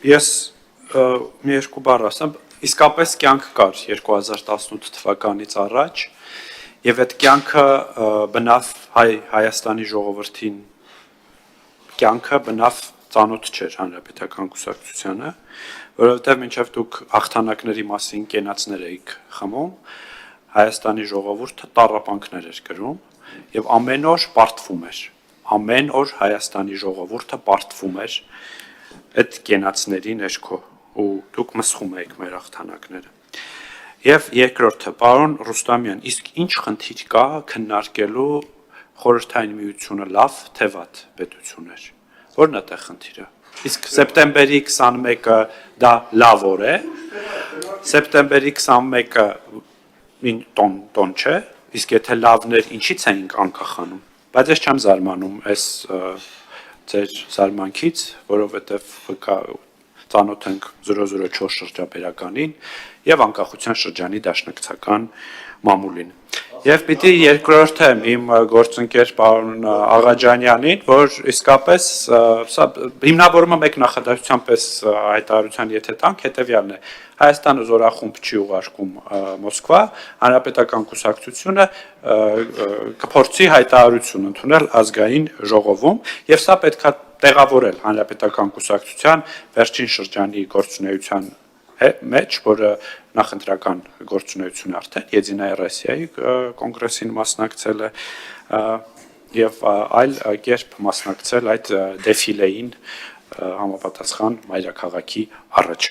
Ես մի երկու բառ ասեմ, իսկապես կյանք կար 2018 թվականից առաջ, եւ այդ կյանքը բնավ Հայաստանի ժողովրդին կյանքը բնավ ծանոթ չէր հանրապետական կուսակցությանը, որովհետեւ մինչեւ դուք հաղթանակների մասին կենացներ էիք խմում, Հայաստանի ժողովուրդը տառապանքներ էր կրում եւ ամեն օր պարտվում էր, ամեն օր Հայաստանի ժողովուրդը պարտվում էր այդ կենացների ներքո ու դուք մսխում եք մեր հաղթանակները։ Եվ երկրորդը, պարոն Ռուստամյան, իսկ ինչ խնդիր կա քննարկելու խորհրդային միությունը լավ թե վատ պետություն էր։ Որն է այդտեղ խնդիրը։ Իսկ սեպտեմբերի 21-ը դա լավ օր է։ Սեպտեմբերի 21-ը տոն չէ, իսկ եթե լավներ ինչից էինք անկախանում։ Բայց ես չեմ զարմանում այս ձեր զարմանքից, որովհետև ծանոթ ենք 004 շրջապերականին եւ անկախության շրջանի դաշնակցական մամուլին։ Եվ պիտի երկրորդեմ իմ գործընկեր պարոն Աղաջանյանին, որ իսկապես սա հիմնավորումը մեկ նախադասության պես հայտարարության եթե տանք, հետեւյալն է. Հայաստանը զորախումբ չի ուղարկում Մոսկվա, հանրապետական կուսակցությունը կփորձի հայտարարություն ընդունել ազգային ժողովում, եւ սա պետքա տեղավորել հանրապետական կուսակցության վերջին շրջանի գործունեության մեջ, որը նախընտրական գործունեություն արդեն Եդինայա Ռոսիայի կոնգրեսին մասնակցել է եւ այլ կերպ մասնակցել այդ դեֆիլեին համապատասխան մայրաքաղաքի առաջ։